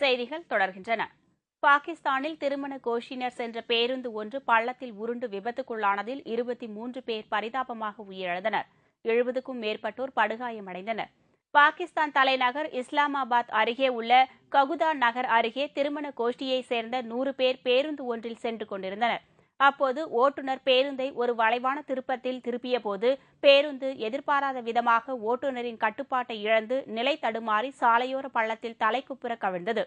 செய்திகள் தொடர்கின்றன. பாகிஸ்தானில் திருமண கோஷினர் சென்ற பேருந்து ஒன்று பள்ளத்தில் உருண்டு விபத்துக்குள்ளானதில் 23 பேர் பரிதாபமாக உயிரிழந்தனர். 70க்கும் மேற்பட்டோர் படுகாயமடைந்தனர். பாகிஸ்தான் தலைநகர் இஸ்லாமாபாத் அருகே உள்ள ககுதா நகர் அருகே திருமண கோஷ்டியைச் சேர்ந்த 100 பேர் பேருந்து ஒன்றில் சென்று கொண்டிருந்தனர். அப்போது ஓட்டுநர் பேருந்தை ஒரு வளைவான திருப்பத்தில் திருப்பியபோது பேருந்து எதிர்பாராத விதமாக ஓட்டுநரின் கட்டுப்பாட்டை இழந்து நிலை தடுமாறி சாலையோர பள்ளத்தில் தலைக்குப்புற கவிழ்ந்தது.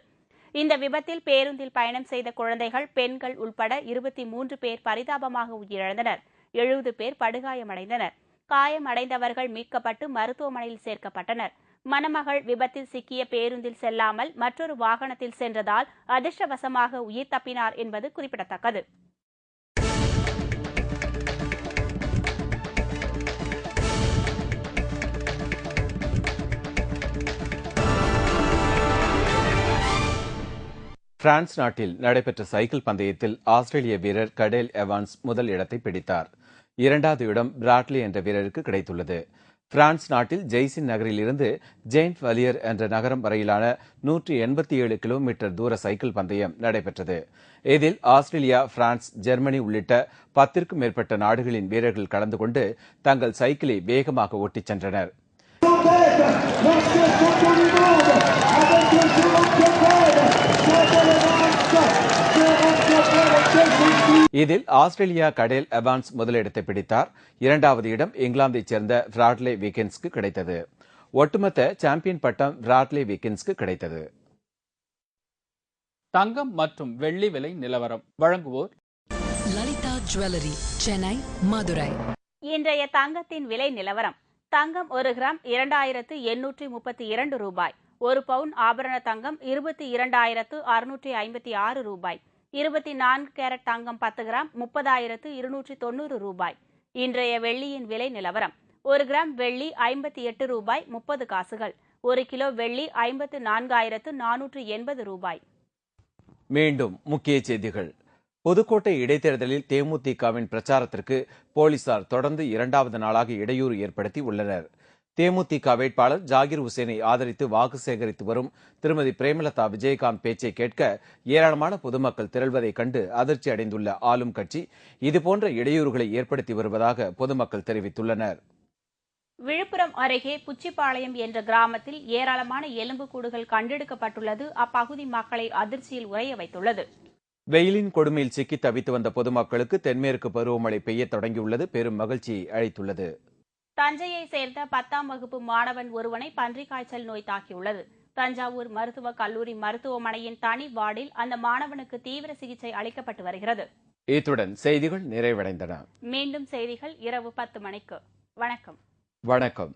இந்த விபத்தில் பேருந்தில் பயணம் செய்த குழந்தைகள், பெண்கள் உள்பட 23 பேர் பரிதாபமாக உயிரிழந்தனர். 70 பேர் படுகாயமடைந்தனர். காயமடைந்தவர்கள் மீட்கப்பட்டு மருத்துவமனையில் சேர்க்கப்பட்டனர். மணமகள் விபத்தில் சிக்கிய பேருந்தில் செல்லாமல் மற்றொரு வாகனத்தில் சென்றதால் அதிர்ஷ்டவசமாக உயிர் தப்பினார் என்பது குறிப்பிடத்தக்கது. பிரான்ஸ் நாட்டில் நடைபெற்ற சைக்கிள் பந்தயத்தில் ஆஸ்திரேலிய வீரர் கடேல் எவான்ஸ் முதல் இடத்தை பிடித்தார். 2வது இடம் பிராட்லி என்ற வீரருக்கு கிடைத்துள்ளது. பிரான்ஸ் நாட்டில் ஜெய்சின் நகரில் இருந்து ஜெயின்ட் வலியர் என்ற நகரம் வரையிலான 187 கிலோமீட்டர் தூர சைக்கிள் பந்தயம் நடைபெற்றது. இதில் ஆஸ்திரேலியா, பிரான்ஸ், ஜெர்மனி உள்ளிட்ட 10க்கும் மேற்பட்ட நாடுகளின் வீரர்கள் கலந்து கொண்டு தங்கள் சைக்கிளை வேகமாக ஓட்டிச் சென்றனர். இதில் ஆஸ்திரேலியா கடேல் எவான்ஸ் முதலிடத்தை பிடித்தார். 2வது இடம் இங்கிலாந்தைச் சேர்ந்த பிராட்லே வீக்கென்ஸ்க்கு கிடைத்தது. ஒட்டுமொத்த சாம்பியன் பட்டம் பிராட்லே வீக்கென்ஸ்க்கு கிடைத்தது. தங்கம் மற்றும் வெள்ளி விலை நிலவரம் வழங்குவோர் லலிதா ஜுவல்லரி, சென்னை, மதுரை. இன்றைய தங்கத்தின் விலை நிலவரம். தங்கம் 1 கிராம் 2832 ரூபாய். 1 பவுன் ஆபரண தங்கம் 22,656 ரூபாய். 24 கேரட் தங்கம் 10 கிராம் 30,290 ரூபாய். இன்றைய வெள்ளியின் விலை நிலவரம். 1 கிராம் வெள்ளி 58 ரூபாய் 30 காசுகள். 1 கிலோ வெள்ளி 54,480 ரூபாய். மீண்டும் முக்கிய செய்திகள். புதுக்கோட்டை இடைத்தேர்தலில் தேமுதிகவின் பிரச்சாரத்திற்கு போலீசார் தொடர்ந்து 2வது நாளாக இடையூறு ஏற்படுத்தி உள்ளனர். தேமுதிக வேட்பாளர் ஜாகிர் உசேனை ஆதரித்து வாக்கு சேகரித்து வரும் திருமதி பிரேமலதா விஜயகாந்த் பேச்சை கேட்க ஏராளமான பொதுமக்கள் திரள்வதைக் கண்டு அதிர்ச்சி அடைந்துள்ள ஆளும் கட்சி இதுபோன்ற இடையூறுகளை ஏற்படுத்தி வருவதாக பொதுமக்கள் தெரிவித்துள்ளனர். விழுப்புரம் அருகே புச்சிப்பாளையம் என்ற கிராமத்தில் ஏராளமான எலும்புக்கூடுகள் கண்டெடுக்கப்பட்டுள்ளது அப்பகுதி மக்களை அதிர்ச்சியில் உறைய வைத்துள்ளது. வெயிலின் கொடுமையில் சிக்கி தவித்து வந்த பொதுமக்களுக்கு தென்மேற்கு பருவமழை பெய்ய தொடங்கியுள்ளது பெரும் மகிழ்ச்சியை அளித்துள்ளது. தஞ்சையை சேர்ந்த 10ஆம் வகுப்பு மாணவன் ஒருவனை பன்றிக் காய்ச்சல் நோய் தாக்கியுள்ளது. தஞ்சாவூர் மருத்துவக் கல்லூரி மருத்துவமனையின் தனி வார்டில் அந்த மாணவனுக்கு தீவிர சிகிச்சை அளிக்கப்பட்டு வருகிறது. இத்துடன் செய்திகள் நிறைவடைந்தன. மீண்டும் செய்திகள் இரவு 10 மணிக்கு. வணக்கம். வணக்கம்.